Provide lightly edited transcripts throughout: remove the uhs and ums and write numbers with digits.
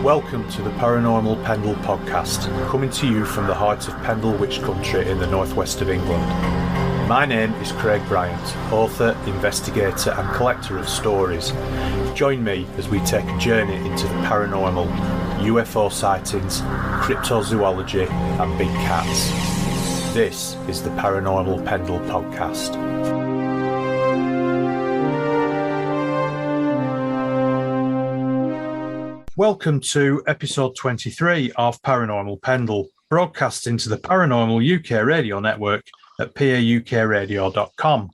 Welcome to the Paranormal Pendle podcast, coming to you from the heart of Pendle Witch country in the northwest of England. My name is Craig Bryant, author, investigator and collector of stories. Join me as we take a journey into the paranormal, UFO sightings, cryptozoology and big cats. This is the Paranormal Pendle podcast. Welcome to episode 23 of Paranormal Pendle, broadcasting to the Paranormal UK radio network at paukradio.com.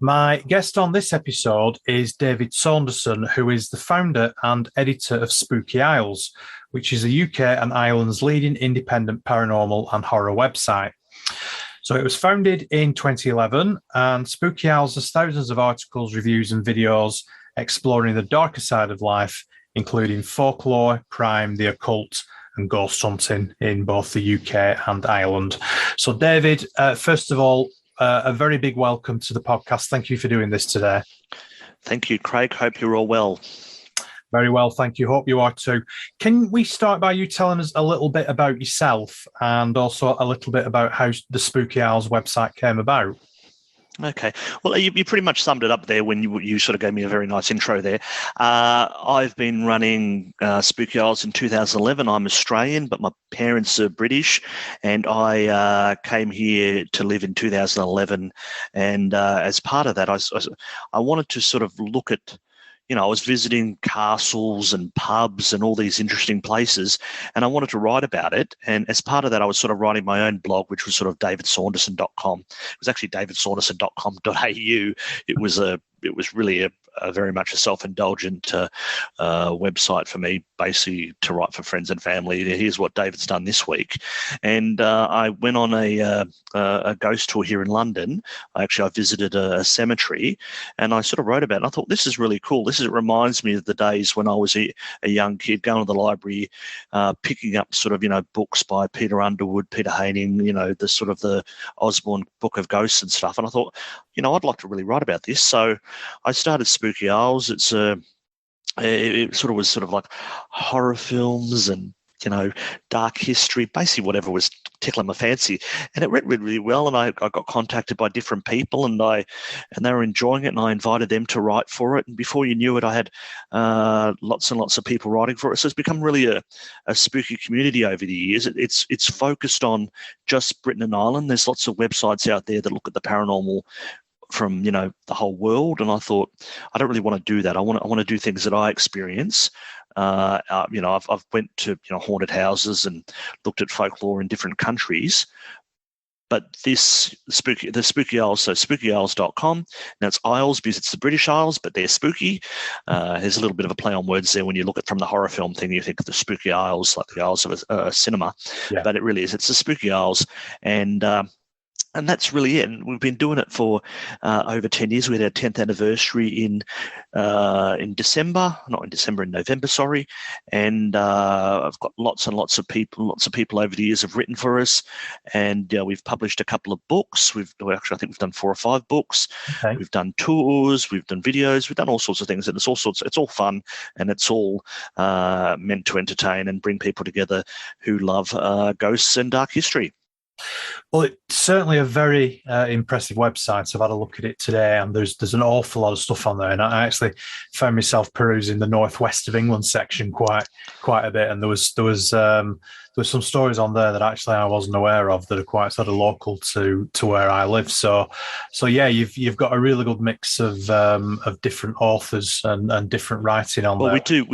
My guest on this episode is David Saunderson, who is the founder and editor of Spooky Isles, which is the UK and Ireland's leading independent paranormal and horror website. So it was founded in 2011, and Spooky Isles has thousands of articles, reviews and videos exploring the darker side of life, including folklore, crime, the occult, and ghost hunting in both the UK and Ireland. So, David, first of all, a very big welcome to the podcast. Thank you for doing this today. Thank you, Craig. Hope you're all well. Very well, thank you. Hope you are too. Can we start by you telling us a little bit about yourself and also a little bit about how the Spooky Isles website came about? Okay. Well, you pretty much summed it up there when you sort of gave me a very nice intro there. I've been running Spooky Isles in 2011. I'm Australian, but my parents are British, and I came here to live in 2011. And as part of that, I wanted to sort of look at, I was visiting castles and pubs and all these interesting places, and I wanted to write about it. And as part of that, I was sort of writing my own blog, which was sort of davidsaunderson.com. It was actually davidsaunderson.com.au. It was really a very much a self-indulgent website for me, basically to write for friends and family. Here's what David's done this week. And I went on a ghost tour here in London. I visited a cemetery, and I sort of wrote about it. And I thought, this is really cool. It reminds me of the days when I was a young kid, going to the library, picking up sort of, books by Peter Underwood, Peter Haining, the sort of the Osborne Book of Ghosts and stuff. And I thought, I'd like to really write about this. So I started Spooky Isles. It sort of was sort of like horror films and, dark history, basically whatever was tickling my fancy. And it went really, really well. And I got contacted by different people, and they were enjoying it, and I invited them to write for it. And before you knew it, I had lots and lots of people writing for it. So it's become really a spooky community over the years. It's focused on just Britain and Ireland. There's lots of websites out there that look at the paranormal from the whole world, and I thought, I don't really want to do that. I want to do things that I experience. I've went to haunted houses and looked at folklore in different countries, but the Spooky Isles, so spookyisles.com. Now it's Isles because it's the British Isles, but they're spooky. There's a little bit of a play on words there. When you look at from the horror film thing, you think of the Spooky Isles, like the Isles of a cinema, but it really is. It's the Spooky Isles, and that's really it. And we've been doing it for over 10 years. We had our 10th anniversary in November, sorry. And I've got lots and lots of people over the years have written for us. And we've published a couple of books. I think we've done 4 or 5 books. Okay. We've done tours, we've done videos, we've done all sorts of things. And it's all fun, and it's all meant to entertain and bring people together who love ghosts and dark history. Well, it's certainly a very impressive website. I've had a look at it today, and there's an awful lot of stuff on there. And I actually found myself perusing the northwest of England section quite a bit, and there was some stories on there that actually I wasn't aware of that are quite sort of local to where I live. So yeah, you've got a really good mix of different authors and different writing on there. Well, we do.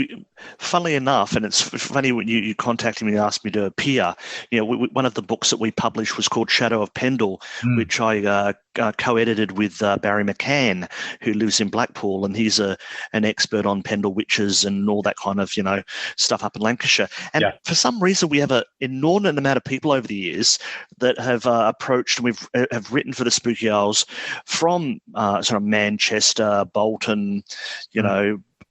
Funnily enough, and it's funny when you contacted me and asked me to appear. One of the books that we published was called Shadow of Pendle, which I co-edited with Barry McCann, who lives in Blackpool, and he's an expert on Pendle Witches and all that kind of stuff up in Lancashire. And for some reason, we have an inordinate amount of people over the years that have approached, and have written for the Spooky Isles from sort of Manchester, Bolton,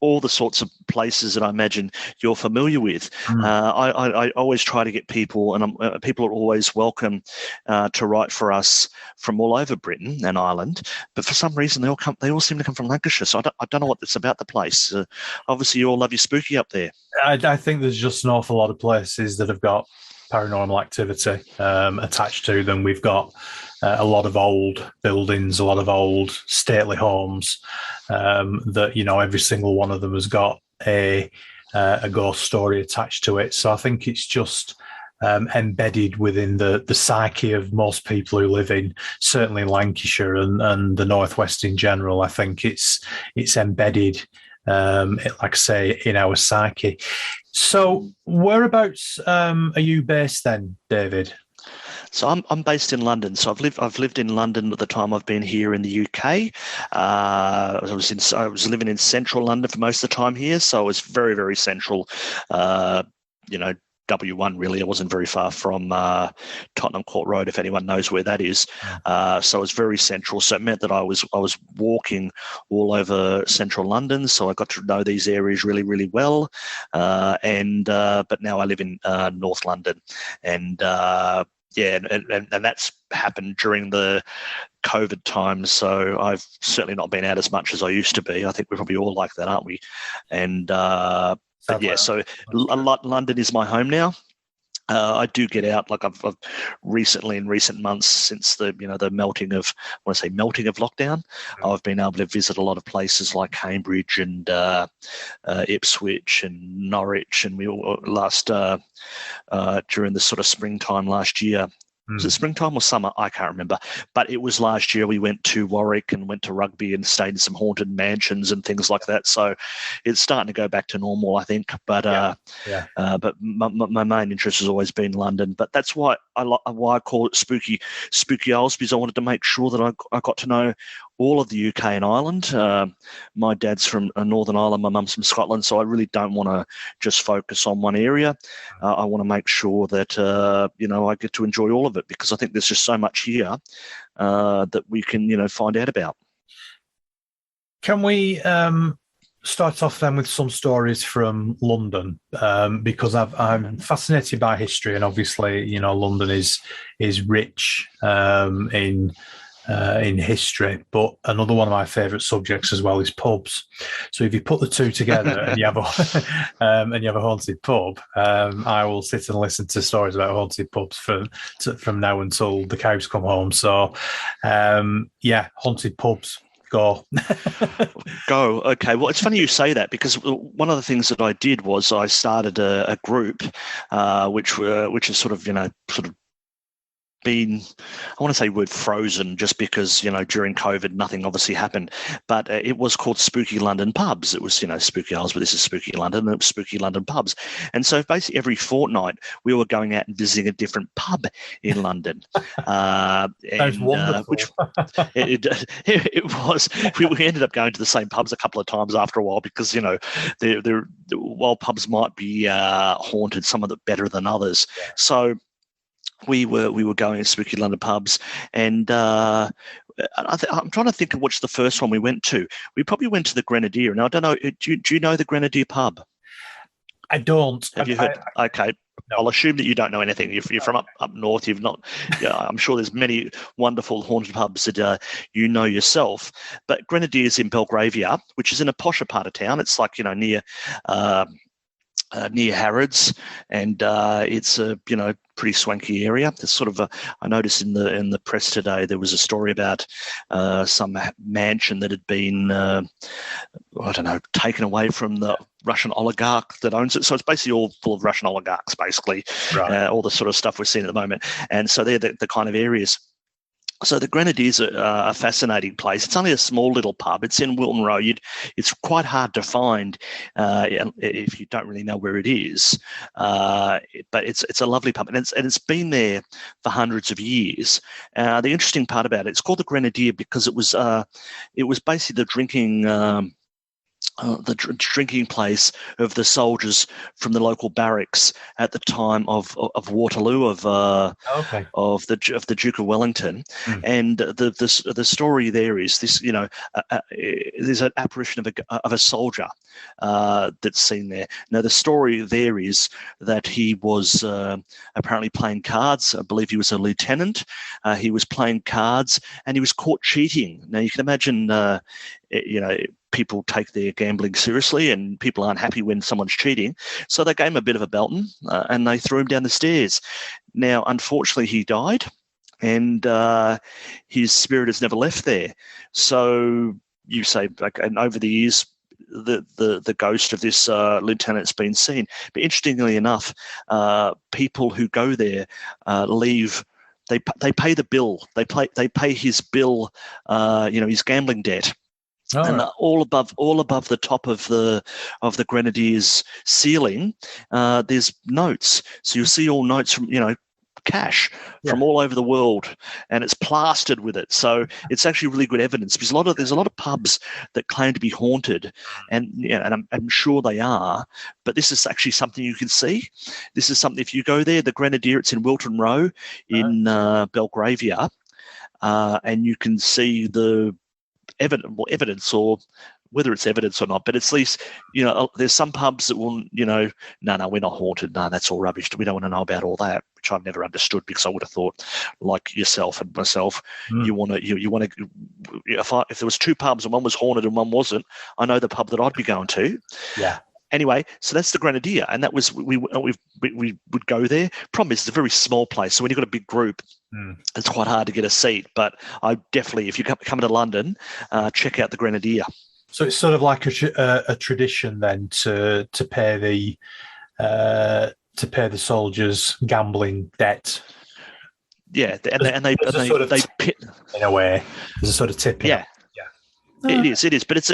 all the sorts of places that I imagine you're familiar with. I always try to get people, and people are always welcome to write for us from all over Britain and Ireland. But for some reason, they all seem to come from Lancashire. So I don't know what it's about the place. Obviously, you all love your spooky up there. I think there's just an awful lot of places that have got paranormal activity attached to them. We've got a lot of old buildings, a lot of old stately homes that, every single one of them has got a ghost story attached to it. So I think it's just embedded within the psyche of most people who live in, certainly in Lancashire and the Northwest in general. I think it's embedded, like I say, in our psyche. So whereabouts are you based then, David? So I'm based in London. So I've lived in London at the time I've been here in the UK. I was living in central London for most of the time here, so I was very, very central. W1 really. I wasn't very far from Tottenham Court Road, if anyone knows where that is. So it was very central. So it meant that I was walking all over central London. So I got to know these areas really, really well. But now I live in North London, and that's happened during the COVID times. So I've certainly not been out as much as I used to be. I think we're probably all like that, aren't we? And so London is my home now. I do get out, like I've recently, in recent months, since the melting of lockdown, I've been able to visit a lot of places like Cambridge and Ipswich and Norwich, and we all during the sort of springtime last year. Was it springtime or summer? I can't remember. But it was last year. We went to Warwick and went to Rugby and stayed in some haunted mansions and things like that. So it's starting to go back to normal, I think. But but my main interest has always been London. But that's why I call it Spooky Isles, because I wanted to make sure that I got to know all of the UK and Ireland. My dad's from Northern Ireland, my mum's from Scotland, so I really don't want to just focus on one area. I want to make sure that I get to enjoy all of it, because I think there's just so much here that we can find out about. Can we start off then with some stories from London, because I'm fascinated by history, and obviously London is rich in history, but another one of my favourite subjects as well is pubs. So if you put the two together and you have a haunted pub, I will sit and listen to stories about haunted pubs from now until the cows come home. So haunted pubs. Go. Okay. Well, it's funny you say that, because one of the things that I did was I started a group, which is sort of been, I want to say word frozen, just because during COVID nothing obviously happened, but it was called Spooky London Pubs. It was Spooky Isles, but this is Spooky London, and it was Spooky London Pubs. And so basically every fortnight we were going out and visiting a different pub in London. That's wonderful. It was. We ended up going to the same pubs a couple of times after a while, because while pubs might be haunted, some of them better than others. Yeah. So we were going to Spooky London Pubs, and I'm trying to think of which the first one we went to. We probably went to the Grenadier. Now, I don't know, do you know the Grenadier pub? I don't. Have you heard? Okay. No. I'll assume that you don't know anything. You're from up north. You've not. I'm sure there's many wonderful haunted pubs that you know yourself. But Grenadier's in Belgravia, which is in a posher part of town. It's like near Harrods, and it's a pretty swanky area. There's sort of I noticed in the press today there was a story about some mansion that had been taken away from the Russian oligarch that owns it. So it's basically all full of Russian oligarchs, basically. Right. All the sort of stuff we're seeing at the moment, and so they're the kind of areas. So the Grenadier's a fascinating place. It's only a small little pub. It's in Wilton Row. It's quite hard to find if you don't really know where it is. But it's a lovely pub, and it's been there for hundreds of years. The interesting part about it, it's called the Grenadier because it was basically the drinking the drinking place of the soldiers from the local barracks at the time of Waterloo of the Duke of Wellington. And the story there is this, there's an apparition of a soldier that's seen there. Now the story there is that he was apparently playing cards. I believe he was a lieutenant. He was playing cards and he was caught cheating. Now you can imagine, people take their gambling seriously and people aren't happy when someone's cheating. So they gave him a bit of a belting and they threw him down the stairs. Now, unfortunately, he died and his spirit has never left there. So you say, and over the years, the ghost of this lieutenant's been seen. But interestingly enough, people who go there leave. They pay the bill. They pay his bill. His gambling debt. Oh, and all above the top of the Grenadier's ceiling, there's notes. So you'll see all notes from cash from all over the world, and it's plastered with it. So it's actually really good evidence because there's a lot of pubs that claim to be haunted, and I'm sure they are. But this is actually something you can see. This is something if you go there, the Grenadier, it's in Wilton Row in Belgravia, and you can see the evidence, or whether it's evidence or not, but at least, there's some pubs that will, no, we're not haunted. No, that's all rubbish. We don't want to know about all that, which I've never understood because I would have thought, like yourself and myself, you want to, if there was two pubs and one was haunted and one wasn't, I know the pub that I'd be going to. Yeah. Anyway, so that's the Grenadier, and that was we would go there. Problem is, it's a very small place, so when you've got a big group, it's quite hard to get a seat. But I definitely, if you come to London, check out the Grenadier. So it's sort of like a tradition then to pay the soldiers' gambling debt. Yeah, and they pit in a way. There's a sort of tip. Yeah. It is, but it's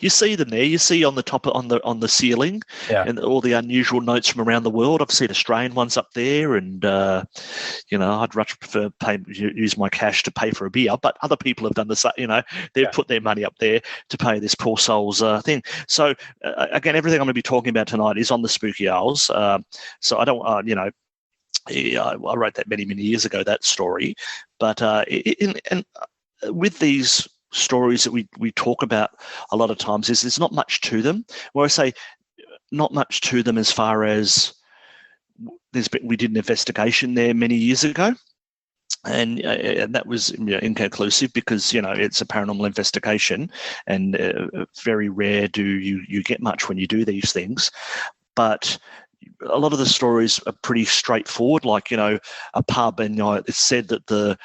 you see them there. You see on the top on the ceiling, and all the unusual notes from around the world. I've seen Australian ones up there, and I'd much prefer use my cash to pay for a beer. But other people have done the same. They've put their money up there to pay this poor soul's thing. So again, everything I'm going to be talking about tonight is on the Spooky Owls. So I don't, I wrote that many years ago, that story, but with these stories that we talk about a lot of times is there's not much to them. Where I say not much to them as far as we did an investigation there many years ago, and that was inconclusive because it's a paranormal investigation, and very rare do you get much when you do these things. But a lot of the stories are pretty straightforward, like a pub, and it's said that the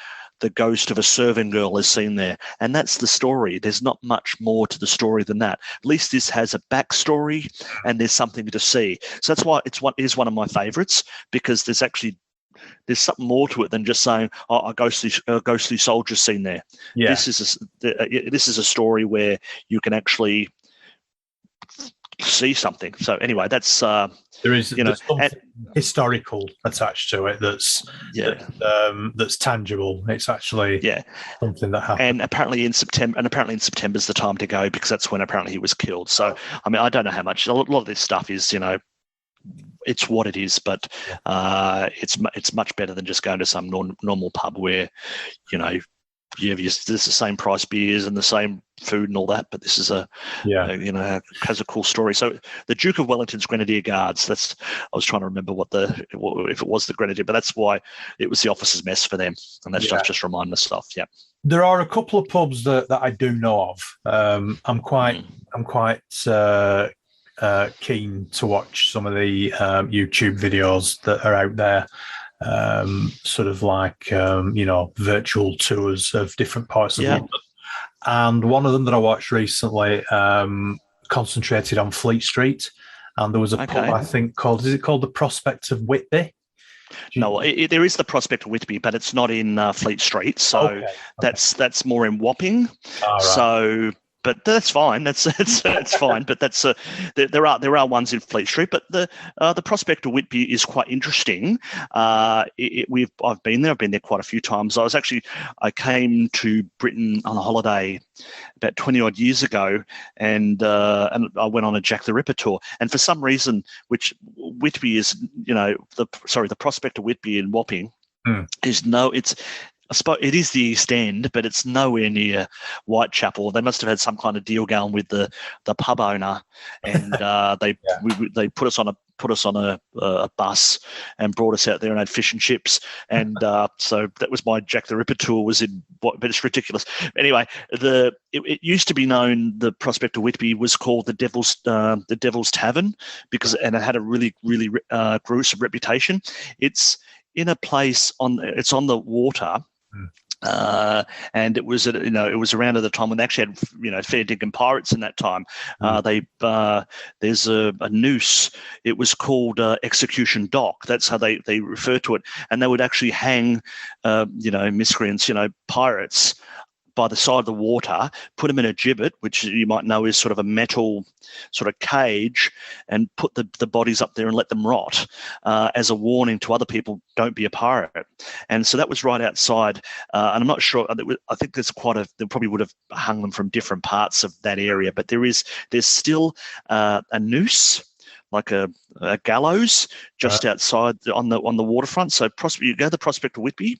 ghost of a servant girl is seen there. And that's the story. There's not much more to the story than that. At least this has a backstory and there's something to see. So that's why it is one of my favourites, because there's something more to it than just saying, a ghostly soldier seen there. Yeah. This is a story where you can actually see something. So anyway, that's there's something historical attached to it that's tangible. It's actually something that happened. And apparently in September is the time to go, because that's when apparently he was killed. So I mean, I don't know how much. A lot of this stuff is it's what it is, but it's much better than just going to some normal pub where there's the same price beers and the same food and all that, but this is has a cool story. So the Duke of Wellington's Grenadier Guards, I was trying to remember if it was the Grenadier, but that's why it was the officers' mess for them, and that's just remind myself. Yeah, there are a couple of pubs that I do know of. I'm quite keen to watch some of the YouTube videos that are out there. Sort of like virtual tours of different parts of London, and one of them that I watched recently concentrated on Fleet Street, and there was a pub I think called the Prospect of Whitby? No, there is the Prospect of Whitby, but it's not in Fleet Street, so that's more in Wapping. Right. So but that's fine. That's fine. But there are ones in Fleet Street. But the Prospect of Whitby is quite interesting. I've been there. I've been there quite a few times. I came to Britain on a holiday about 20 odd years ago, and I went on a Jack the Ripper tour. And for some reason, which Whitby is, the Prospect of Whitby in Wapping I suppose it is the East End, but it's nowhere near Whitechapel. They must have had some kind of deal going with the pub owner, and they put us on a bus and brought us out there and had fish and chips. And so that was my Jack the Ripper tour. But it's ridiculous. Anyway, it used to be known, the Prospect of Whitby was called the Devil's Tavern and it had a really, really gruesome reputation. It's in a place on the water. And it was around at the time when they actually had fair dinkum pirates in that time. There's a noose. It was called Execution Dock. That's how they refer to it. And they would actually hang miscreants, pirates, by the side of the water, put them in a gibbet, which you might know is sort of a metal sort of cage, and put the bodies up there and let them rot as a warning to other people, don't be a pirate. And so that was right outside. And I'm not sure, I think they probably would have hung them from different parts of that area, but there's still a noose, like a gallows just outside on the waterfront. So you go to the Prospect of Whitby.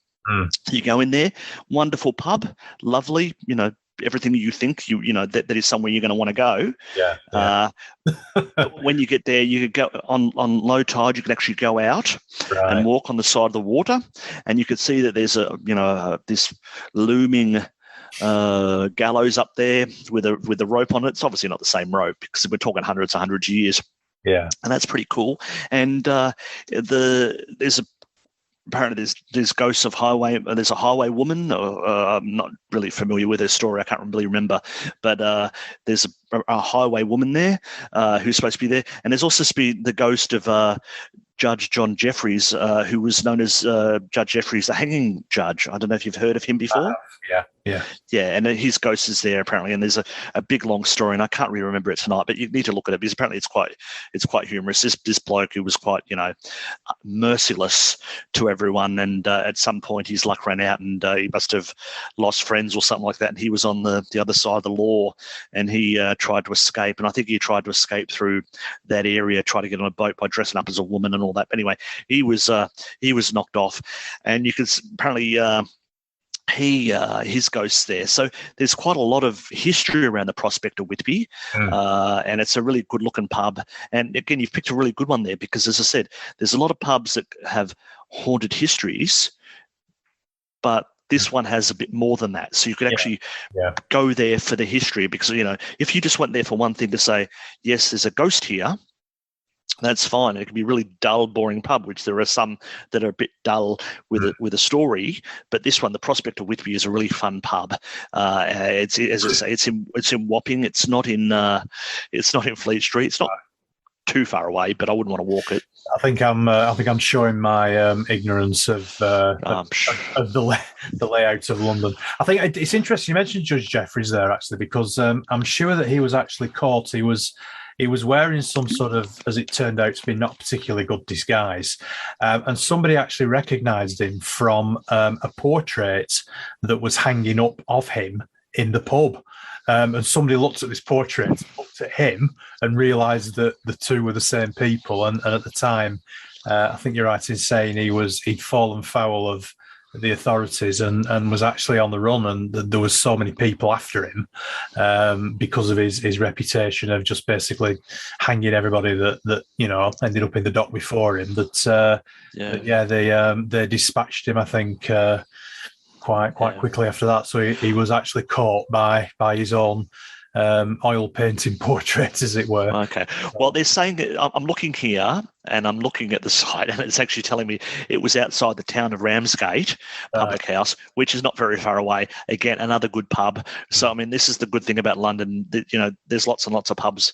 You go in there, wonderful pub, lovely, everything you think that is somewhere you're going to want to go. When you get there, you could go on low tide. You can actually go out and walk on the side of the water, and you could see that there's this looming gallows up there with a rope on it. It's obviously not the same rope because we're talking hundreds of years. Yeah, and that's pretty cool. And apparently there's ghosts of highway. There's a highway woman. I'm not really familiar with her story. I can't really remember. But there's a highway woman there who's supposed to be there. And there's also supposed to be the ghost of Judge John Jeffries, who was known as Judge Jeffries, the hanging judge. I don't know if you've heard of him before. Yeah, and his ghost is there apparently, and there's a big long story, and I can't really remember it tonight, but you need to look at it because apparently it's quite humorous. This bloke who was quite merciless to everyone, and at some point his luck ran out, and he must have lost friends or something like that, and he was on the other side of the law, and he tried to escape, and I think he tried to escape through that area, tried to get on a boat by dressing up as a woman and all that. But anyway, he was knocked off, and you could apparently. His ghosts there. So there's quite a lot of history around the Prospect of Whitby, and it's a really good looking pub. And again, you've picked a really good one there because, as I said, there's a lot of pubs that have haunted histories, but this one has a bit more than that. So you could actually go there for the history because, if you just went there for one thing to say, yes, there's a ghost here, that's fine. It can be a really dull, boring pub, which there are some that are a bit dull with a story. But this one, the Prospect of Whitby, is a really fun pub. It's as I say, it's in Wapping. It's not in Fleet Street. It's not too far away, but I wouldn't want to walk it. I think I'm showing my ignorance of the layout of London. I think it's interesting you mentioned Judge Jeffries there actually, because I'm sure that he was actually caught. He was wearing some sort of, as it turned out to be, not particularly good disguise. And somebody actually recognised him from a portrait that was hanging up of him in the pub. And somebody looked at this portrait, looked at him, and realised that the two were the same people. And at the time, I think you're right in saying he'd fallen foul of the authorities and was actually on the run, and there was so many people after him because of his reputation of just basically hanging everybody that ended up in the dock before him. They dispatched him, I think, quite quickly after that. So he was actually caught by his own oil painting portrait, as it were. Okay. Well, they're saying, I'm looking here and I'm looking at the site, and it's actually telling me it was outside the town of Ramsgate Public House, which is not very far away. Again, another good pub. So, I mean, this is the good thing about London. That, there's lots and lots of pubs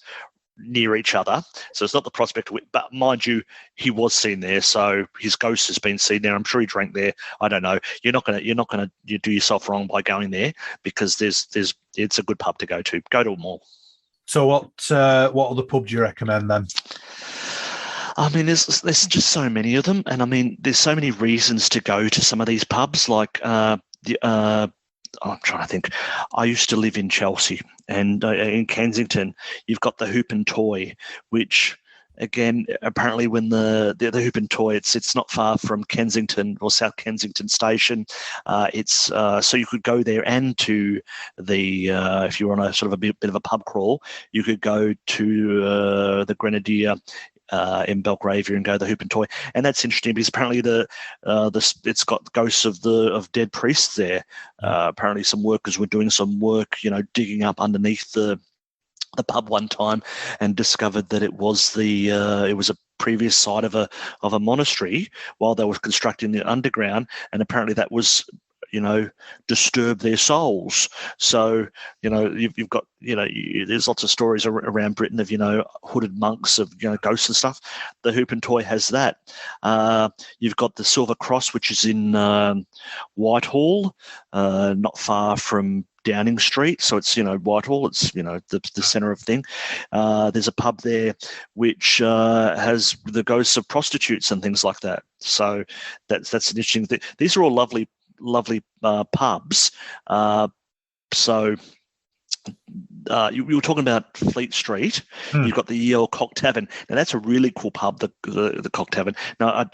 near each other. So it's not the Prospect of Whitby, but mind you, he was seen there, so his ghost has been seen there. I'm sure he drank there. I don't know. You're not gonna do yourself wrong by going there, because it's a good pub to go to. Go to them all. So what other pubs do you recommend then? I mean, there's just so many of them, and I mean, there's so many reasons to go to some of these pubs. Like I'm trying to think. I used to live in Chelsea, and in Kensington, you've got the Hoop and Toy, which, again, apparently when the Hoop and Toy, it's not far from Kensington or South Kensington Station. It's so you could go there, and to the if you were on a sort of a bit of a pub crawl, you could go to the Grenadier in Belgravia and go to the Hoop and Toy. And that's interesting because apparently it's got ghosts of dead priests there. Apparently some workers were doing some work, digging up underneath the pub one time, and discovered that it was a previous site of a monastery while they were constructing the underground, and apparently that was disturb their souls. So, you've got, there's lots of stories around Britain of, hooded monks, of, ghosts and stuff. The Hoop and Toy has that. You've got the Silver Cross, which is in Whitehall, not far from Downing Street. So it's, Whitehall, it's, the centre of thing. There's a pub there which has the ghosts of prostitutes and things like that. So that's an interesting thing. These are all lovely pubs. So you were talking about Fleet Street. You've got the Yale Cock Tavern. Now that's a really cool pub, the Cock Tavern. Now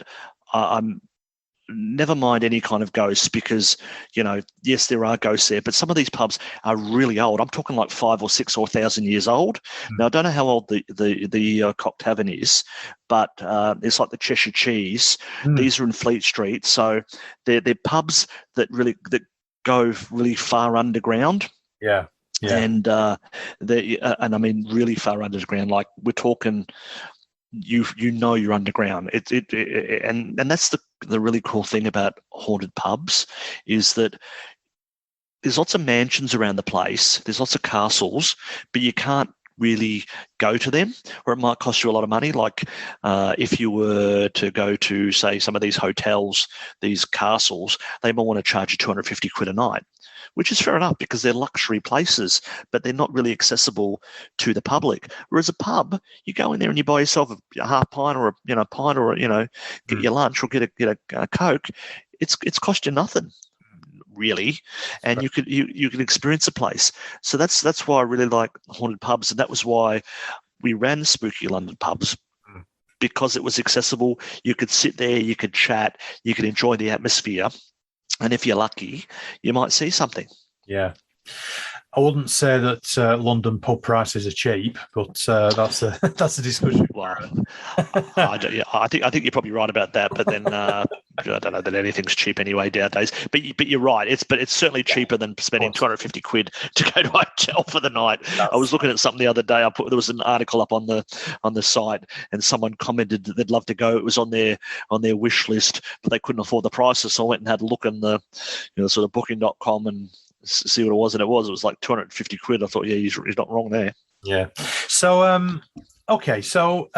I'm never mind any kind of ghosts, because yes, there are ghosts there, but some of these pubs are really old. I'm talking like 5 or 6 or 1,000 years old. Now I don't know how old the Cock Tavern is, but it's like the Cheshire Cheese. These are in Fleet Street, so they're pubs that go really far underground. Yeah. And and I mean really far underground. Like we're talking, you're underground. And that's the really cool thing about haunted pubs, is that there's lots of mansions around the place. There's lots of castles, but you can't really go to them, or it might cost you a lot of money. Like if you were to go to, say, some of these hotels, these castles, they might want to charge you 250 quid a night, which is fair enough because they're luxury places, but they're not really accessible to the public. Whereas a pub, you go in there and you buy yourself a half pint or a pint, or get your lunch or get a Coke. It's cost you nothing, really, and you can experience a place. So that's why I really like haunted pubs, and that was why we ran Spooky London Pubs, because it was accessible. You could sit there, you could chat, you could enjoy the atmosphere. And if you're lucky, you might see something. Yeah. I wouldn't say that London pub prices are cheap, but that's a discussion. Well, I think you're probably right about that. But then I don't know that anything's cheap anyway nowadays. But you're right. It's certainly cheaper than spending 250 quid to go to a hotel for the night. I was looking at something the other day. there was an article up on the site, and someone commented that they'd love to go. It was on their wish list, but they couldn't afford the prices. So I went and had a look in the sort of booking.com and see what it was, and it was like 250 quid. I thought, yeah, he's not wrong there. Yeah. So okay, so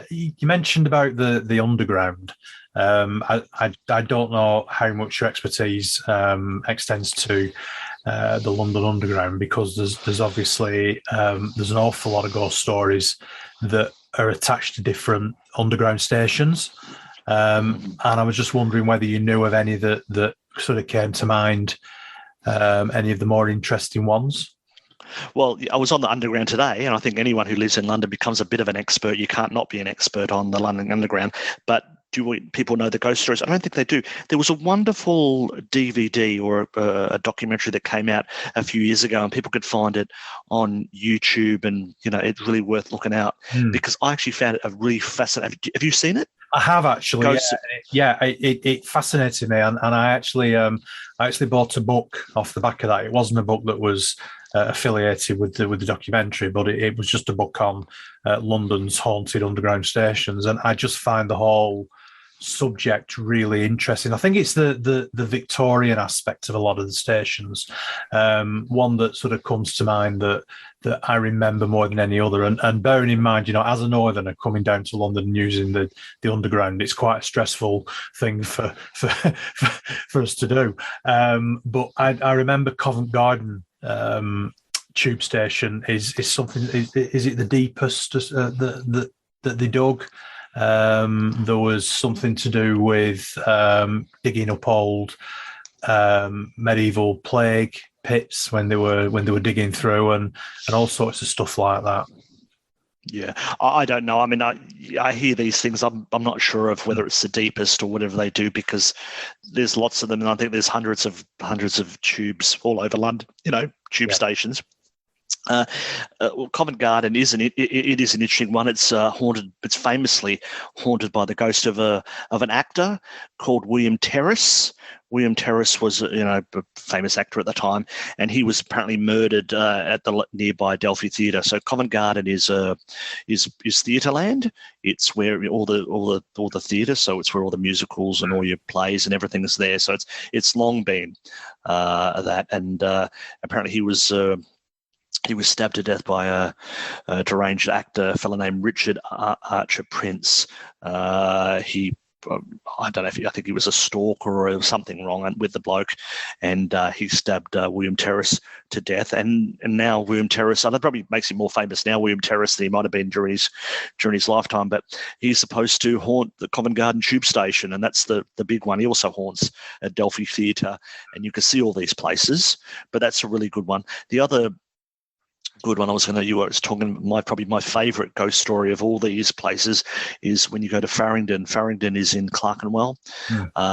you mentioned about the underground. I don't know how much your expertise extends to the London Underground, because there's obviously there's an awful lot of ghost stories that are attached to different underground stations, and I was just wondering whether you knew of any that sort of came to mind. Any of the more interesting ones? Well, I was on the Underground today, and I think anyone who lives in London becomes a bit of an expert. You can't not be an expert on the London Underground. But do people know the ghost stories? I don't think they do. There was a wonderful DVD or a documentary that came out a few years ago, and people could find it on YouTube, and it's really worth looking out, because I actually found it a really fascinating. Have you seen it? I have actually. It fascinated me, and I actually bought a book off the back of that. It wasn't a book that was affiliated with the documentary, but it was just a book on London's haunted underground stations, and I just find the whole subject really interesting. I think it's the Victorian aspect of a lot of the stations. One that sort of comes to mind that I remember more than any other. And bearing in mind, as a northerner coming down to London and using the underground, it's quite a stressful thing for us to do. But I remember Covent Garden tube station is something. Is it the deepest that they dug? There was something to do with digging up old medieval plague pits when they were digging through, and all sorts of stuff like that. Yeah, I don't know. I mean, I hear these things. I'm not sure of whether it's the deepest or whatever they do, because there's lots of them, and I think there's hundreds of tubes all over London. Tube stations. Covent Garden is it is an interesting one. It's haunted. It's famously haunted by the ghost of an actor called William Terrace. William Terrace was a famous actor at the time, and he was apparently murdered at the nearby Delphi Theatre. So Covent Garden is Theatreland. It's where all the theatre. So it's where all the musicals and all your plays and everything is there. So it's long been that, and apparently he was stabbed to death by a deranged actor, a fellow named Richard Archer Prince. I don't know I think he was a stalker or something wrong with the bloke, and he stabbed William Terrace to death. And now William Terrace, that probably makes him more famous now, William Terrace, than he might have been during his lifetime. But he's supposed to haunt the Covent Garden tube station, and that's the big one. He also haunts at Delphi Theatre, and you can see all these places. But that's a really good one. The other good one you were talking, probably my favourite ghost story of all these places is when you go to Farringdon. Farringdon is in Clerkenwell. I'm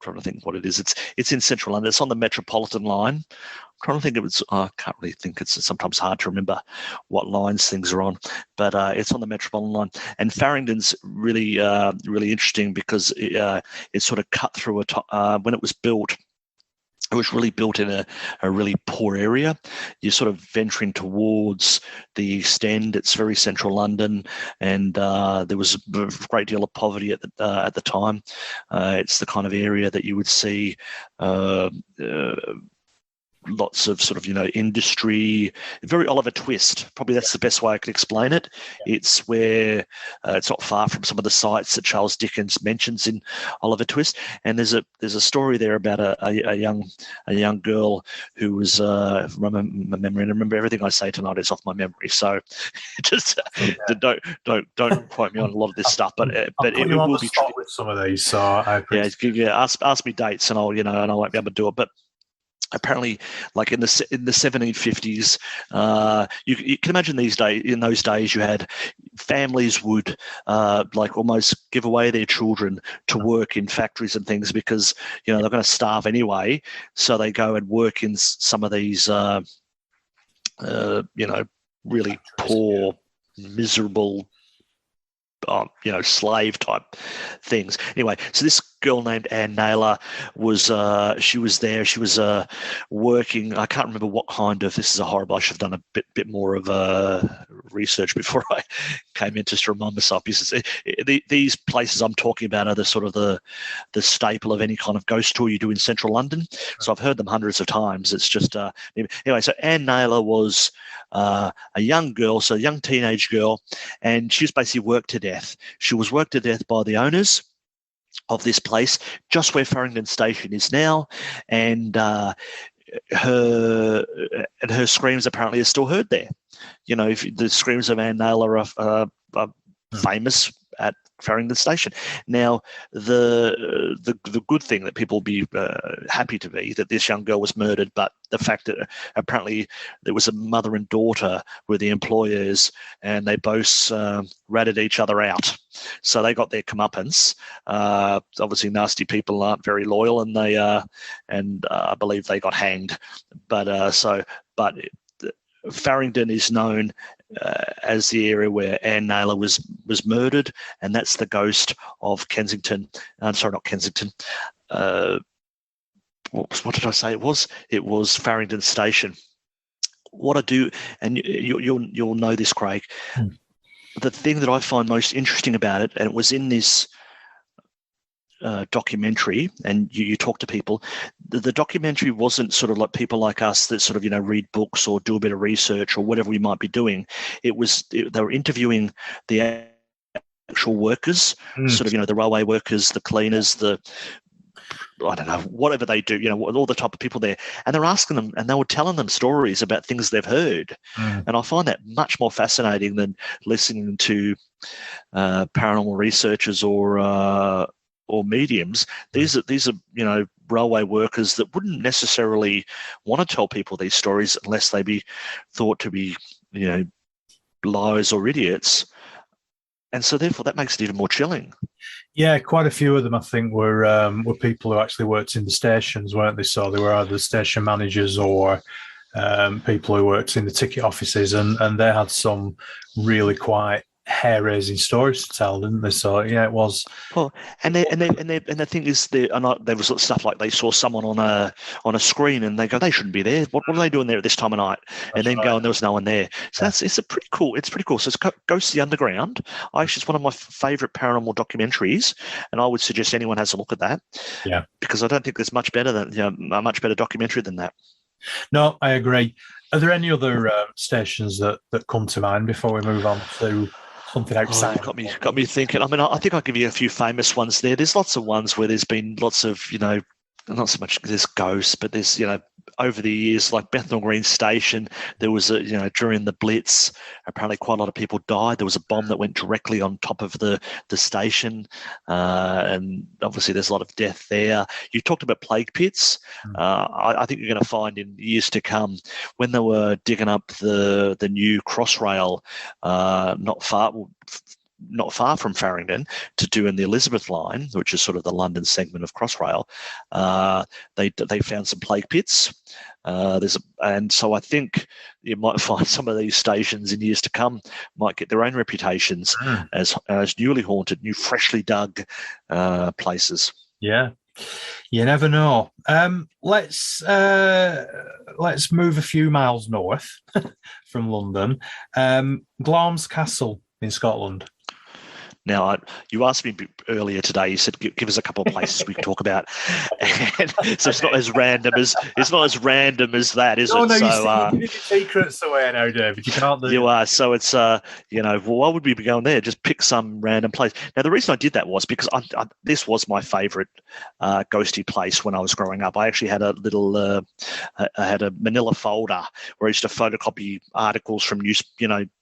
trying to think what it is. It's in central London. It's on the Metropolitan line. I'm trying to think if it's. I can't really think. It's sometimes hard to remember what lines things are on, but it's on the Metropolitan line. And Farringdon's really really interesting because it's sort of cut through when it was built. It was really built in a really poor area. You're sort of venturing towards the East End. It's very central London, and there was a great deal of poverty at the time. It's the kind of area that you would see lots of sort of industry, very Oliver Twist. Probably that's the best way I could explain it. Yeah. It's where it's not far from some of the sites that Charles Dickens mentions in Oliver Twist. And there's a story there about a young girl who was from my memory. And remember, everything I say tonight is off my memory, so just don't quote me on a lot of this stuff. But it will be true with some of these. So I ask me dates, and I won't be able to do it, but. Apparently, like in the 1750s, you can imagine in those days, you had families would like almost give away their children to work in factories and things because they're going to starve anyway. So they go and work in some of these really poor, miserable, slave type things. Anyway, so this girl named Anne Naylor was she was there. She was working. I can't remember what kind of. This is a horrible. I should have done a bit more of research before I came in just to remind myself. Because these places I'm talking about are the sort of the staple of any kind of ghost tour you do in central London. So I've heard them hundreds of times. It's just anyway. So Anne Naylor was a young girl, so a young teenage girl, and she was basically worked to death. She was worked to death by the owners of this place, just where Farringdon Station is now, and her screams apparently are still heard there. If the screams of Anne Naylor are famous at Farringdon Station. Now, the good thing that people will be happy to be that this young girl was murdered, but the fact that apparently there was a mother and daughter were the employers, and they both ratted each other out. So they got their comeuppance. Obviously, nasty people aren't very loyal, and I believe they got hanged. But Farringdon is known as the area where Anne Naylor was murdered, and that's the ghost of Kensington. Sorry, not Kensington. What did I say? It was Farringdon Station. What I do, and you'll know this, Craig. The thing that I find most interesting about it, and it was in this documentary, and you talk to people, the documentary wasn't sort of like people like us that sort of, read books or do a bit of research or whatever we might be doing. They were interviewing the actual workers, sort of, the railway workers, the cleaners, I don't know, whatever they do, all the type of people there. And they're asking them, and they were telling them stories about things they've heard. And I find that much more fascinating than listening to paranormal researchers or mediums. These are railway workers that wouldn't necessarily want to tell people these stories unless they be thought to be, liars or idiots. And so therefore that makes it even more chilling. Yeah, quite a few of them, I think, were people who actually worked in the stations, weren't they? So they were either station managers or people who worked in the ticket offices, and they had some really quite hair-raising stories to tell, didn't they? So yeah, it was. Well, and the thing is, there was stuff like they saw someone on a screen, and they go, they shouldn't be there. What are they doing there at this time of night? And then go, and there was no one there. So it's pretty cool. It's pretty cool. So it's Ghosts of the Underground. It's one of my favourite paranormal documentaries, and I would suggest anyone has a look at that. Yeah, because I don't think there's much better than a much better documentary than that. No, I agree. Are there any other stations that come to mind before we move on to something outside? Got me thinking. I mean, I think I'll give you a few famous ones there. There's lots of ones where there's been lots of, not so much there's ghosts, but there's, over the years, like Bethnal Green Station, there was during the Blitz, apparently quite a lot of people died. There was a bomb that went directly on top of the station, and obviously there's a lot of death there. You talked about plague pits. I think you're going to find in years to come, when they were digging up the new Crossrail, not far from Farringdon, to do in the Elizabeth line, which is sort of the London segment of Crossrail, they found some plague pits. And so I think you might find some of these stations in years to come might get their own reputations as newly haunted, freshly dug places. Yeah, you never know. Let's move a few miles north from London. Glamis Castle in Scotland. Now, you asked me earlier today. You said give us a couple of places we can talk about, and so it's not as random as that, is it? No, so, you're giving secrets away now, David. You can't do. You are. So it's well, why would we be going there? Just pick some random place. Now, the reason I did that was because this was my favourite ghosty place when I was growing up. I actually had a little, I had a Manila folder where I used to photocopy articles from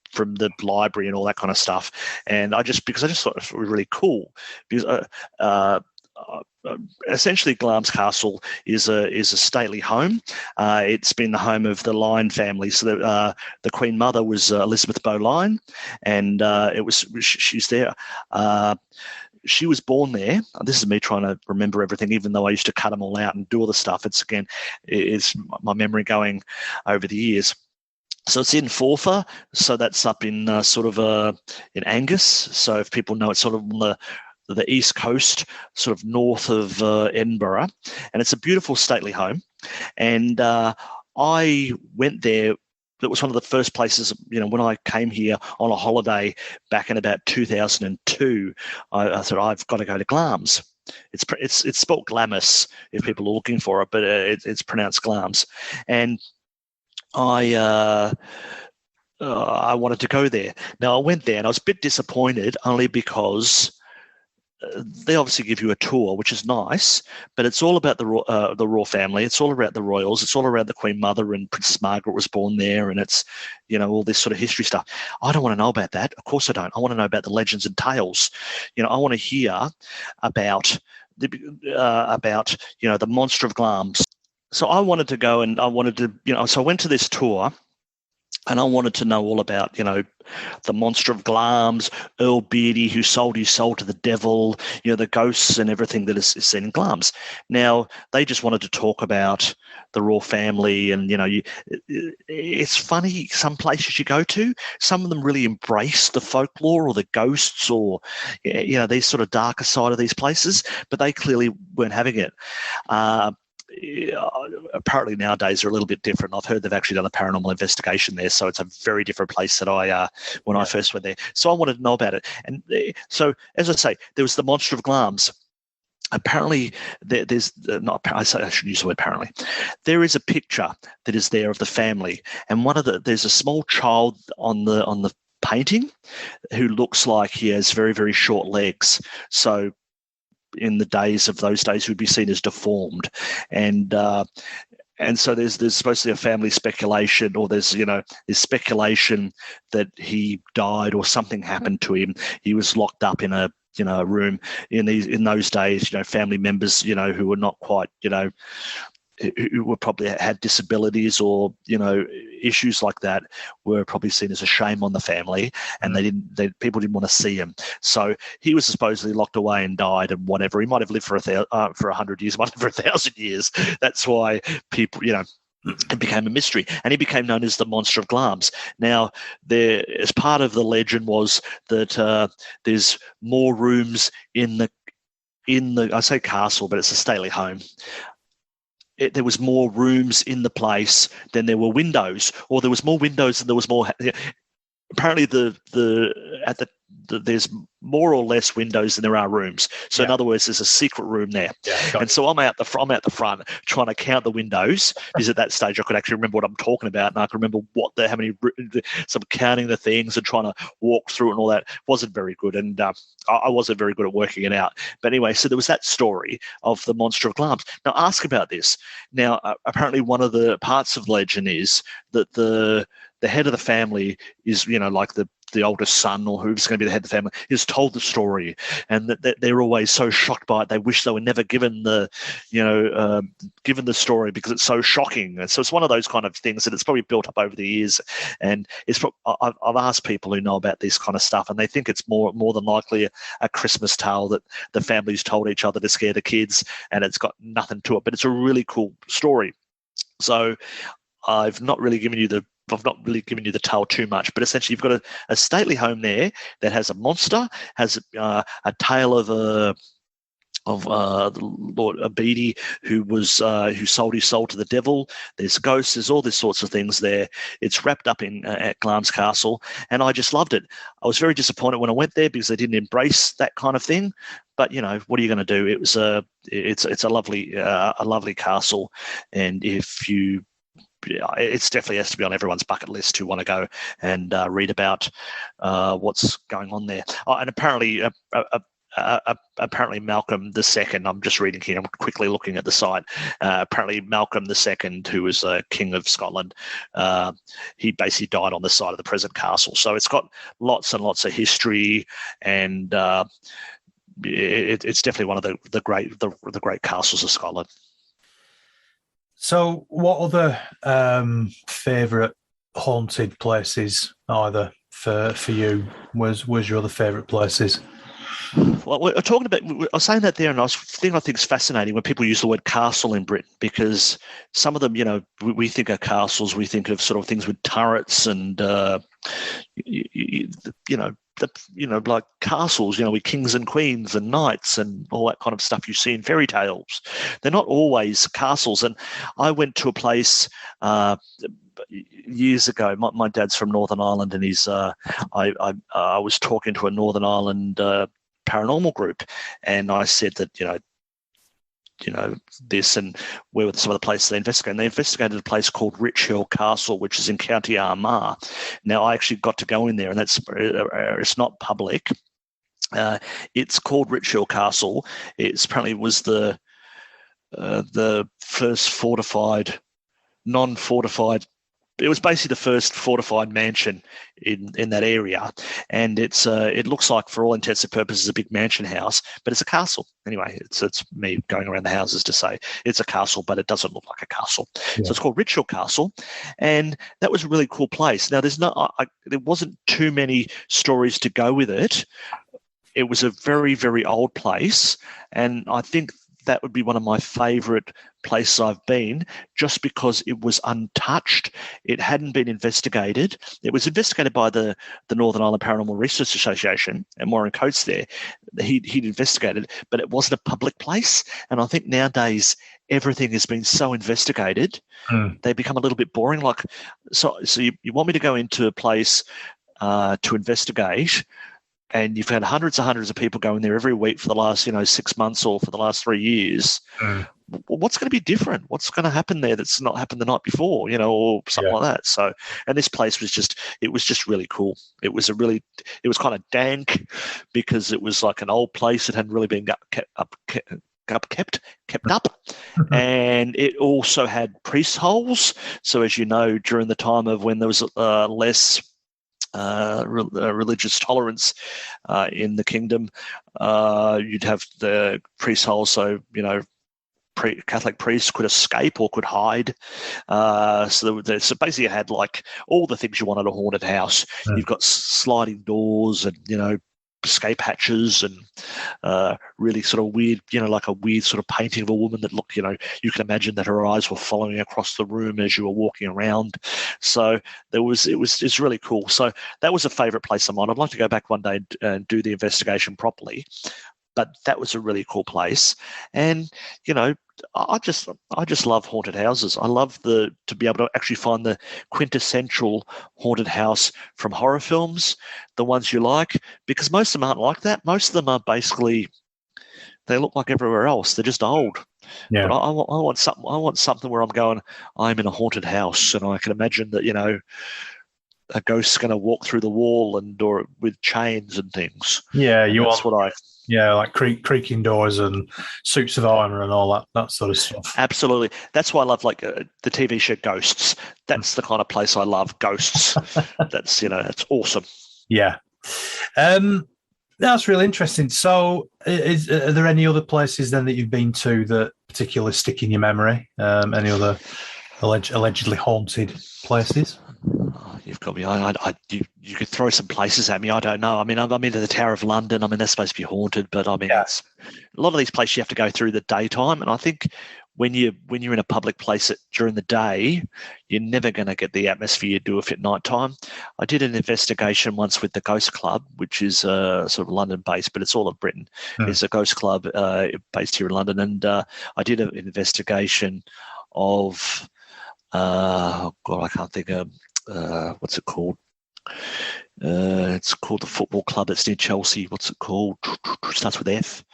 from the library and all that kind of stuff, and because I just thought it was really cool. Because essentially, Glamis Castle is a stately home. It's been the home of the Lyon family. So the Queen Mother was Elizabeth Boleyn, and she's there. She was born there. This is me trying to remember everything, even though I used to cut them all out and do all the stuff. It's my memory going over the years. So it's in Forfar, so that's up in in Angus. So if people know, it's sort of on the east coast, sort of north of Edinburgh, and it's a beautiful, stately home. And I went there. That was one of the first places, when I came here on a holiday back in about 2002. I thought, I've got to go to Glamis. It's spelled Glamis if people are looking for it, but it's pronounced Glamis. And I wanted to go there. Now, I went there and I was a bit disappointed, only because they obviously give you a tour, which is nice, but it's all about the royal family. It's all about the royals. It's all around the Queen Mother, and Princess Margaret was born there, and it's all this sort of history stuff. I don't want to know about that. Of course I don't. I want to know about the legends and tales. I want to hear about the monster of Glamis. So I wanted to go, and I wanted to, so I went to this tour, and I wanted to know all about, the monster of Glamis, Earl Beatty, who sold his soul to the devil, the ghosts and everything that is seen in Glamis. Now, they just wanted to talk about the royal family, and, it's funny, some places you go to, some of them really embrace the folklore or the ghosts or, these sort of darker side of these places, but they clearly weren't having it. Apparently nowadays they're a little bit different. I've heard they've actually done a paranormal investigation there, so it's a very different place that I first went there. So I wanted to know about it, and so as I say, there was the monster of Glamis, apparently there's not. I should use the word apparently. There is a picture that is there of the family, and there's a small child on the painting who looks like he has very, very short legs. So in those days, he would be seen as deformed, and so there's supposed to be a family speculation, or there's speculation that he died or something happened to him. He was locked up in a room. In those days, family members, who were not quite, who were probably had disabilities or issues like that, were probably seen as a shame on the family, and people didn't want to see him. So he was supposedly locked away and died and whatever. He might have lived for 100 years, might have lived for 1,000 years. That's why people, it became a mystery, and he became known as the Monster of Glamis. Now, as part of the legend was that there's more rooms in the I say castle, but it's a stately home. There was more rooms in the place than there were windows, or there was more windows than there was more. Apparently, there's more or less windows than there are rooms. So in other words, there's a secret room there. And so I'm out the front trying to count the windows, because at that stage I could actually remember what I'm talking about, and I could remember some counting the things and trying to walk through it and all that. Wasn't very good, and I wasn't very good at working it out. But anyway, so there was that story of the Monster of Glamis. Now ask about this. Now apparently one of the parts of legend is that the head of the family is, like the oldest son, or who's going to be the head of the family, is told the story, and that they're always so shocked by it. They wish they were never given the story, because it's so shocking. And so it's one of those kind of things that it's probably built up over the years. And I've asked people who know about this kind of stuff, and they think it's more than likely a Christmas tale that the families told each other to scare the kids, and it's got nothing to it. But it's a really cool story. So I've not really given you the tale too much, but essentially you've got a stately home there that has a monster, has a tale of Lord Abedi, who sold his soul to the devil. There's ghosts, there's all these sorts of things there. It's wrapped up at Glamis Castle, and I just loved it. I was very disappointed when I went there because they didn't embrace that kind of thing. But what are you going to do? It's a lovely castle, and it's definitely has to be on everyone's bucket list to want to go and read about what's going on there. And apparently Malcolm II, I'm just reading here, I'm quickly looking at the site. Apparently Malcolm II, who was King of Scotland, he basically died on the site of the present castle. So it's got lots and lots of history, and it's definitely one of the great castles of Scotland. So what other favourite haunted places, either for you, was your other favourite places? Well, we're talking about. I was saying that there, and I think it's fascinating when people use the word castle in Britain, because some of them, we think of castles, we think of sort of things with turrets and, like castles, with kings and queens and knights and all that kind of stuff you see in fairy tales. They're not always castles. And I went to a place years ago. My dad's from Northern Ireland, and I was talking to a Northern Ireland paranormal group, and I said that this, and where were some of the places they investigated. And they investigated a place called Rich Hill Castle, which is in County Armagh. Now I actually got to go in there, and it's not public. It's called Rich Hill Castle. It apparently was the first non-fortified. It was basically the first fortified mansion in that area, and it looks like, for all intents and purposes, a big mansion house, but it's a castle. Anyway, it's me going around the houses to say it's a castle, but it doesn't look like a castle. Yeah. So it's called Rich Hill Castle, and that was a really cool place. Now there wasn't too many stories to go with it. It was a very, very old place, and I think that would be one of my favourite places I've been, just because it was untouched. It hadn't been investigated. It was investigated by the Northern Ireland Paranormal Research Association, and Warren Coates there. He'd investigated, but it wasn't a public place. And I think nowadays everything has been so investigated, they become a little bit boring. Like, so you want me to go into a place to investigate, and you've had hundreds and hundreds of people going there every week for the last 6 months or for the last 3 years. What's going to be different? What's going to happen there that's not happened the night before, or something like that? So, and this place was just really cool. It was kind of dank because it was like an old place that hadn't really been kept up. And it also had priest holes. So as you know, during the time of when there was less religious tolerance in the kingdom, you'd have the priest holes. So, Catholic priests could escape or could hide. So basically you had like all the things you want at a haunted house. You've got sliding doors and, escape hatches and really sort of weird, like a weird sort of painting of a woman that looked, you can imagine that her eyes were following across the room as you were walking around. So it's really cool. So that was a favorite place of mine. I'd like to go back one day and do the investigation properly. But that was a really cool place. And, I just love haunted houses. I love to be able to actually find the quintessential haunted house from horror films, the ones you like, because most of them aren't like that. Most of them are basically, they look like everywhere else. They're just old. Yeah. But I want something where I'm going, I'm in a haunted house, and I can imagine that, a ghost's going to walk through the wall or with chains and things. Yeah, like creaking doors and suits of armor and all that sort of stuff. Absolutely. That's why I love the TV show Ghosts. That's the kind of place I love, Ghosts. That's, that's awesome. Yeah. That's really interesting. So are there any other places then that you've been to that particularly stick in your memory? Any other allegedly haunted places? Oh, you've got me. You could throw some places at me. I don't know. I mean, I'm into the Tower of London. I mean, that's supposed to be haunted, but I mean, it's a lot of these places you have to go through the daytime. And I think when you're in a public place during the day, you're never going to get the atmosphere you do if at night time. I did an investigation once with the Ghost Club, which is sort of London based, but it's all of Britain. It's a ghost club based here in London, and I did an investigation of I can't think of what's it called? It's called the Football Club. It's near Chelsea. What's it called? Starts with F.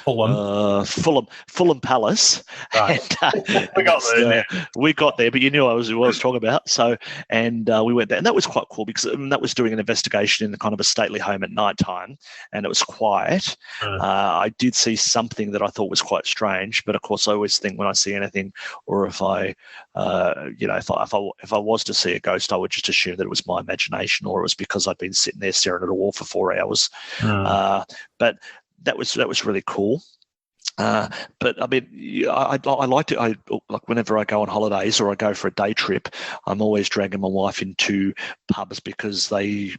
Fulham Palace. Right. And, we got there. We got there, but you knew I was talking about. So, and we went there, and that was quite cool because that was doing an investigation in kind of a stately home at night time, and it was quiet. I did see something that I thought was quite strange, but of course, I always think when I see anything, or if I, if I was to see a ghost, I would just assume that it was my imagination, or it was because I'd been sitting there staring at a wall for 4 hours. But that was really cool. But I mean, I like to. I like whenever I go on holidays or I go for a day trip, I'm always dragging my wife into pubs because they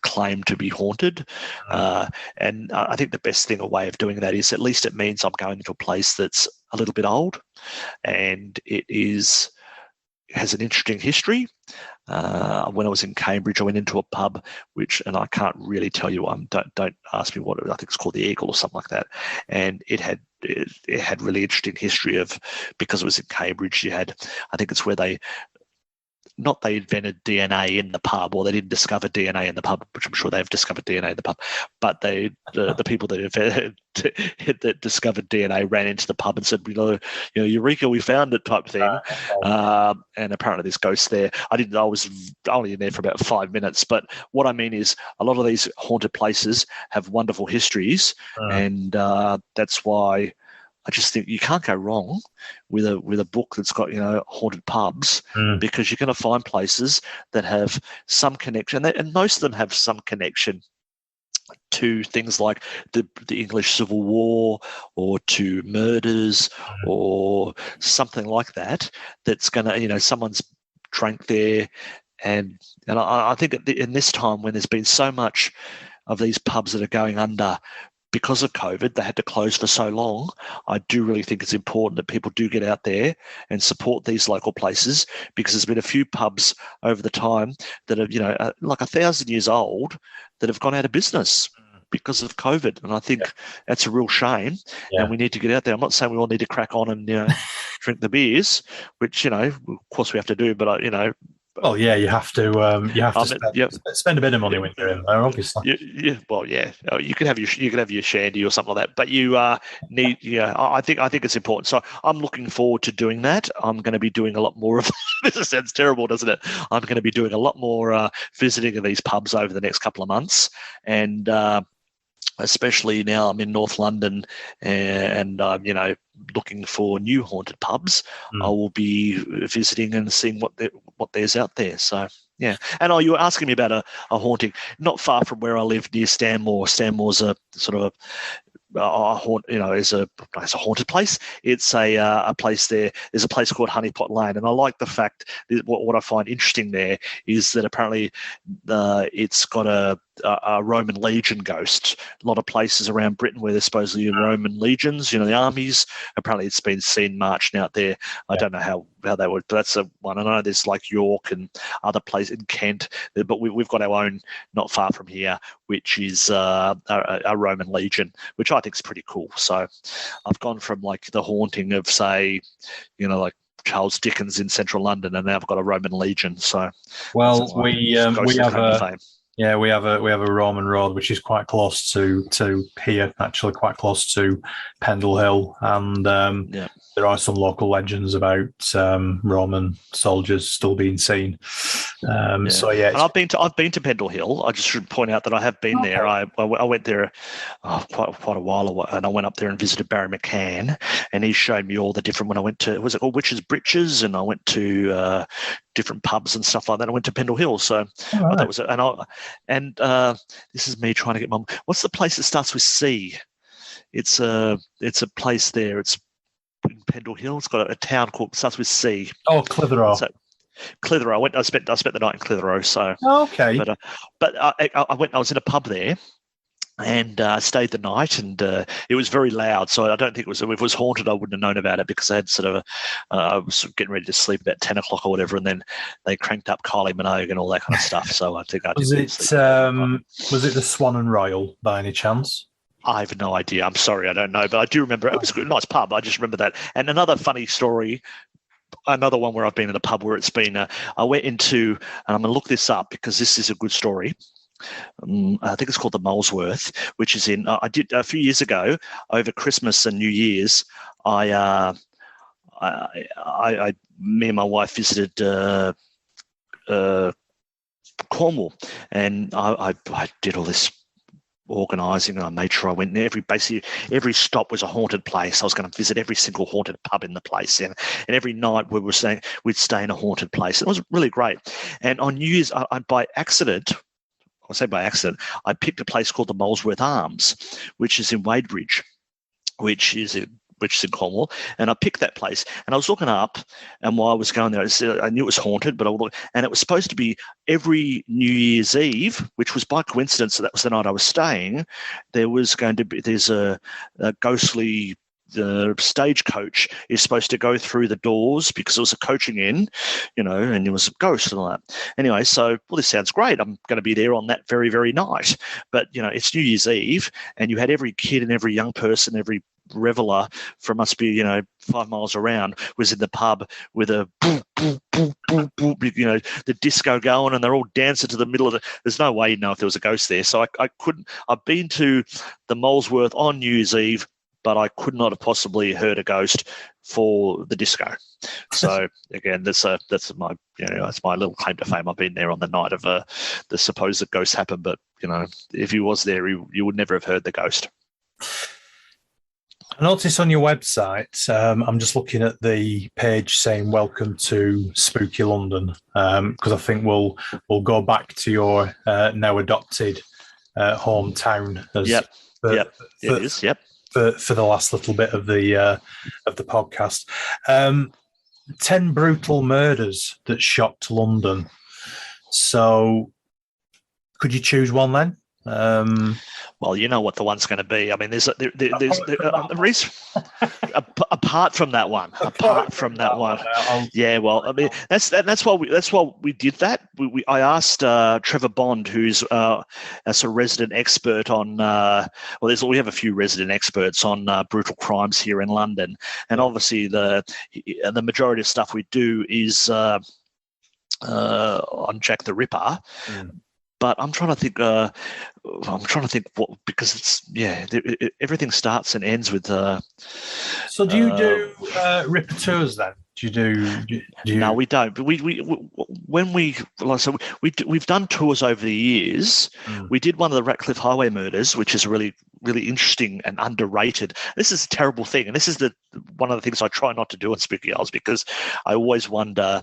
claim to be haunted. And I think the best thing, a way of doing that is at least it means I'm going into a place that's a little bit old, and it has an interesting history. When I was in Cambridge, I went into a pub, and I can't really tell you. Don't ask me what I think it's called, the Eagle or something like that. And it had really interesting history because it was in Cambridge. You had, I think it's where they invented DNA in the pub, or they didn't discover DNA in the pub, which I'm sure they've discovered DNA in the pub, but the people that discovered DNA ran into the pub and said, Eureka, we found it, type thing. And apparently there's ghosts there. I was only in there for about 5 minutes, but what I mean is a lot of these haunted places have wonderful histories, and that's why I just think you can't go wrong with a book that's got haunted pubs, because you're going to find places that have some connection, and most of them have some connection to things like the English Civil War, or to murders, or something like that. That's going to someone's drank there, and I think in this time when there's been so much of these pubs that are going under because of COVID, they had to close for so long. I do really think it's important that people do get out there and support these local places, because there's been a few pubs over the time that are, like 1,000 years old, that have gone out of business because of COVID. And I think that's a real shame. And we need to get out there. I'm not saying we all need to crack on and, drink the beers, which, of course we have to do, but Well, yeah, you have to spend a bit of money when you're in there, obviously. Well, yeah, you can have your shandy or something like that, but you need. Yeah, I think it's important. So I'm looking forward to doing that. I'm going to be doing a lot more of. This sounds terrible, doesn't it? I'm going to be doing a lot more visiting of these pubs over the next couple of months, and especially now I'm in North London, and looking for new haunted pubs. I will be visiting and seeing what there's out there. So yeah. And you were asking me about a haunting not far from where I live, near Stanmore. Stanmore's a sort of is a haunted place. It's a place there. There's a place called Honeypot Lane, and I like the fact that what I find interesting there is that apparently it's got a Roman legion ghost. A lot of places around Britain where there's supposedly Roman legions, the armies. Apparently, it's been seen marching out there. I don't know how they would, but that's one. I know there's like York and other places in Kent, but we've got our own not far from here, which is a Roman legion, which I think is pretty cool. So I've gone from like the haunting of, say, like Charles Dickens in central London, and now I've got a Roman legion. So we have a Roman road which is quite close to here, actually quite close to Pendle Hill, and there are some local legends about Roman soldiers still being seen. So yeah, and I've been to Pendle Hill. I just should point out that I have been there. I went there quite a while ago, and I went up there and visited Barry McCann, and he showed me all the different. When I went to, was it called Witches Britches, and I went to different pubs and stuff like that. I went to Pendle Hill, so that was it. And this is me trying to get my. What's the place that starts with C? It's a place there. It's in Pendle Hill. It's got a town called starts with C. Oh, Clitheroe. So, Clitheroe. I spent the night in Clitheroe. So okay. But I went. I was in a pub there, and stayed the night, and it was very loud. So I don't think it was. If it was haunted, I wouldn't have known about it because I had I was getting ready to sleep about 10 o'clock or whatever, and then they cranked up Kylie Minogue and all that kind of stuff. So I think I was it the Swan and Royal by any chance? I have no idea. I'm sorry, I don't know, but I do remember it was a nice pub. I just remember that. And another funny story. Another one where I've been in a pub where it's been. I went into, and I'm going to look this up because this is a good story. I think it's called the Molesworth, which is in. I did a few years ago over Christmas and New Year's. Me and my wife visited Cornwall, and I did all this organising, and I made sure I went there. Every stop was a haunted place. I was going to visit every single haunted pub in the place, and every night we'd stay in a haunted place. It was really great. And on New Year's, I by accident. I say by accident, I picked a place called the Molesworth Arms, which is in Wadebridge, which is in Cornwall, and I picked that place. And I was looking up, and while I was going there, I knew it was haunted, but and it was supposed to be every New Year's Eve, which was by coincidence. So that was the night I was staying. There's a ghostly. The stagecoach is supposed to go through the doors because it was a coaching inn, and it was a ghost and all that. Anyway, so, this sounds great. I'm going to be there on that very, very night. But, it's New Year's Eve, and you had every kid and every young person, every reveller from must be 5 miles around was in the pub with a boop, boop, boop, boop, boop, the disco going, and they're all dancing to the middle of there's no way you'd know if there was a ghost there. So I couldn't. I've been to the Molesworth on New Year's Eve, but I could not have possibly heard a ghost for the disco. So again, that's my that's my little claim to fame. I've been there on the night of the supposed ghost happened, but if he was there, you would never have heard the ghost. I noticed on your website, I'm just looking at the page saying "Welcome to Spooky London" because I think we'll go back to your now adopted hometown. It is. Yep. For the last little bit of the podcast. 10 brutal murders that shocked London. So could you choose one then? Well, you know what the one's going to be. I mean, there's the reason apart from that one. Yeah, well, I mean, that's why we did that. I asked Trevor Bond, who's as a resident expert on. We have a few resident experts on brutal crimes here in London, and obviously the majority of stuff we do is. on Jack the Ripper. But I'm trying to think. What, because everything starts and ends with. So do you do Ripper tours then? Do you? No, we don't. But we've done tours over the years. We did one of the Ratcliffe Highway murders, which is really, really interesting and underrated. This is a terrible thing, and this is one of the things I try not to do on Spooky Isles, because I always wonder,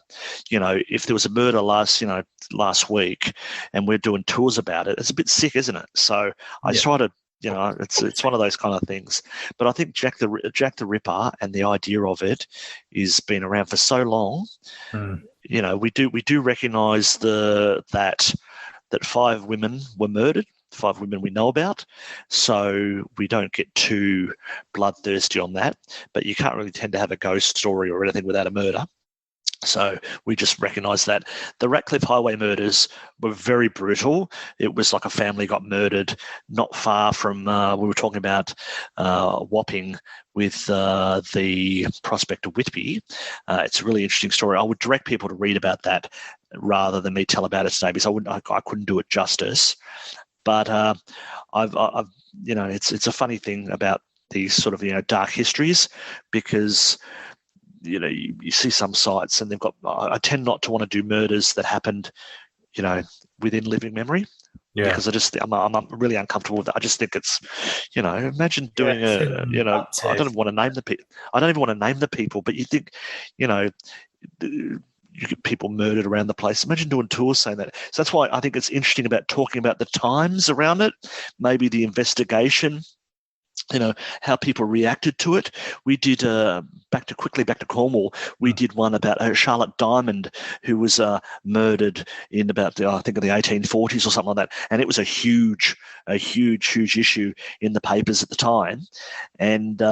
if there was a murder last week, and we're doing tours about it. It's a bit sick, isn't it? So I try to. It's one of those kind of things. But I think Jack the Ripper and the idea of it is been around for so long. We do recognise that 5 women were murdered. 5 women we know about, so we don't get too bloodthirsty on that. But you can't really tend to have a ghost story or anything without a murder. So we just recognise that the Ratcliffe Highway murders were very brutal. It was like a family got murdered not far from, we were talking about Wapping with the Prospect of Whitby. It's a really interesting story. I would direct people to read about that rather than me tell about it today, because I couldn't do it justice. But I've it's a funny thing about these sort of dark histories, because you see some sites and they've got. I tend not to want to do murders that happened, within living memory, because I'm really uncomfortable with that. I just think it's, imagine doing I don't even want to name the people. I don't even want to name the people, but you think, you get people murdered around the place. Imagine doing tours saying that. So that's why I think it's interesting about talking about the times around it, maybe the investigation. How people reacted to it. We did back to Cornwall. We did one about Charlotte Diamond, who was murdered in about I think in the 1840s or something like that, and it was a huge issue in the papers at the time. And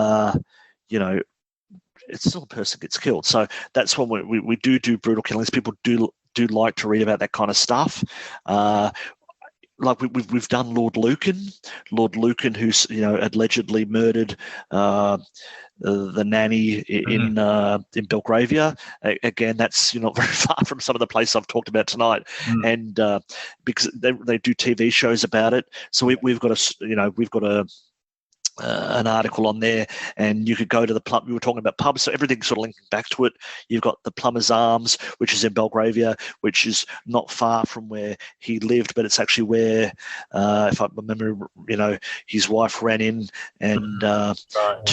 it's still a person gets killed. So that's when we do brutal killings. People do like to read about that kind of stuff. Like we've done Lord Lucan, who's allegedly murdered the nanny in Belgravia. Again, that's not very far from some of the places I've talked about tonight, and because they do TV shows about it. So we've got an article on there, and you could go to the pub. We were talking about pubs, so everything's sort of linking back to it. You've got the Plumber's Arms, which is in Belgravia, which is not far from where he lived, but it's actually where, if I remember, his wife ran in and to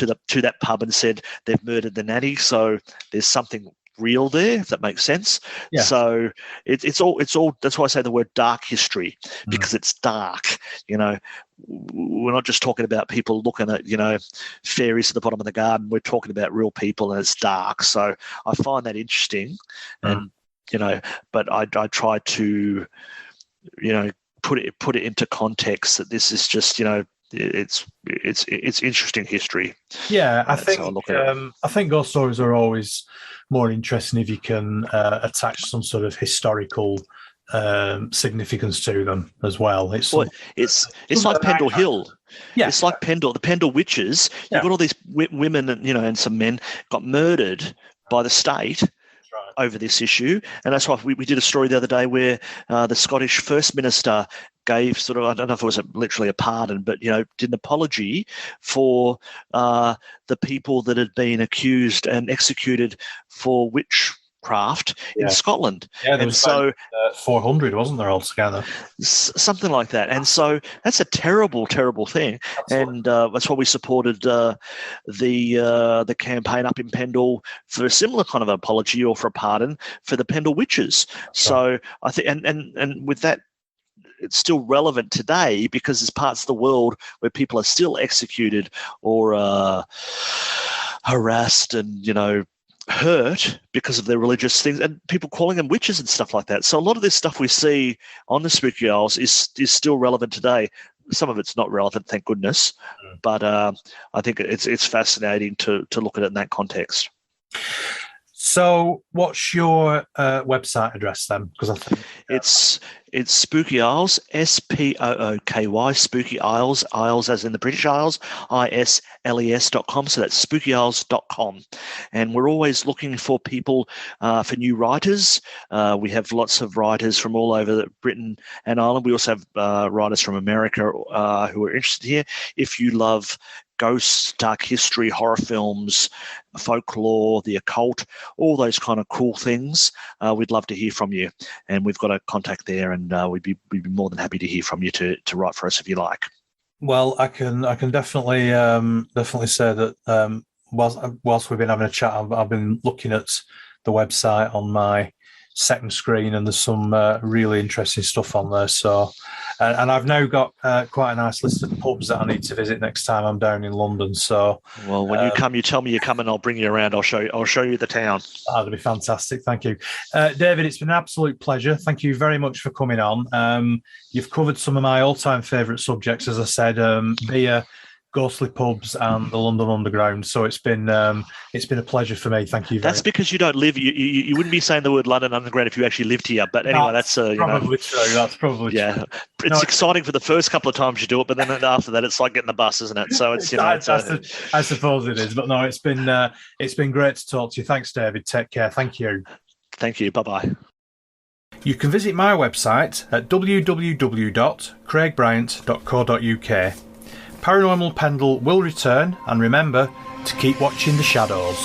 that pub and said they've murdered the nanny. So there's something real there, if that makes sense. Yeah. So it's all. That's why I say the word dark history, because it's dark. We're not just talking about people looking at fairies at the bottom of the garden. We're talking about real people, and it's dark. So I find that interesting, and but I try to put it into context that this is just it's interesting history. Yeah, I think ghost stories are always more interesting if you can attach some sort of historical significance to them as well. It's like Pendle Hill. Yeah, it's like the Pendle Witches. You've got all these women and some men got murdered by the state over this issue, and that's why we did a story the other day where the Scottish First Minister gave sort of, I don't know if it was literally a pardon, but did an apology for the people that had been accused and executed for witchcraft in Scotland. Yeah, there was 400, wasn't there, altogether? Something like that. And so that's a terrible, terrible thing. Absolutely. And that's why we supported the campaign up in Pendle for a similar kind of apology or for a pardon for the Pendle Witches. So I think, and with that, it's still relevant today because there's parts of the world where people are still executed or harassed and, hurt because of their religious things, and people calling them witches and stuff like that. So a lot of this stuff we see on the Spooky Isles is still relevant today. Some of it's not relevant, thank goodness, but I think it's fascinating to look at it in that context. So what's your website address then? Because I think It's Spooky Isles, Spooky, Spooky Isles, Isles as in the British Isles, ISLES.com. So that's spookyisles.com. And we're always looking for people, for new writers. We have lots of writers from all over Britain and Ireland. We also have writers from America who are interested here. If you love ghosts, dark history, horror films, folklore, the occult, all those kind of cool things, we'd love to hear from you. And we've got a contact there, and we'd be more than happy to hear from you to write for us if you like. Well, I can definitely say that whilst we've been having a chat, I've been looking at the website on my second screen, and there's some really interesting stuff on there. So, and I've now got quite a nice list of pubs that I need to visit next time I'm down in London. So, well, when you come, you tell me you're coming. I'll bring you around. I'll show you the town. That'd be fantastic. Thank you, David. It's been an absolute pleasure. Thank you very much for coming on. You've covered some of my all-time favourite subjects, as I said, beer, ghostly pubs, and the London Underground. So it's been a pleasure for me. Thank you. That's because you don't live. You wouldn't be saying the word London Underground if you actually lived here. But anyway, that's probably true. That's probably true. It's exciting for the first couple of times you do it, but then after that, it's like getting the bus, isn't it? So it's I suppose it is. But no, it's been great to talk to you. Thanks, David. Take care. Thank you. Thank you. Bye bye. You can visit my website at www.craigbryant.co.uk. Paranormal Pendle will return, and remember to keep watching the shadows.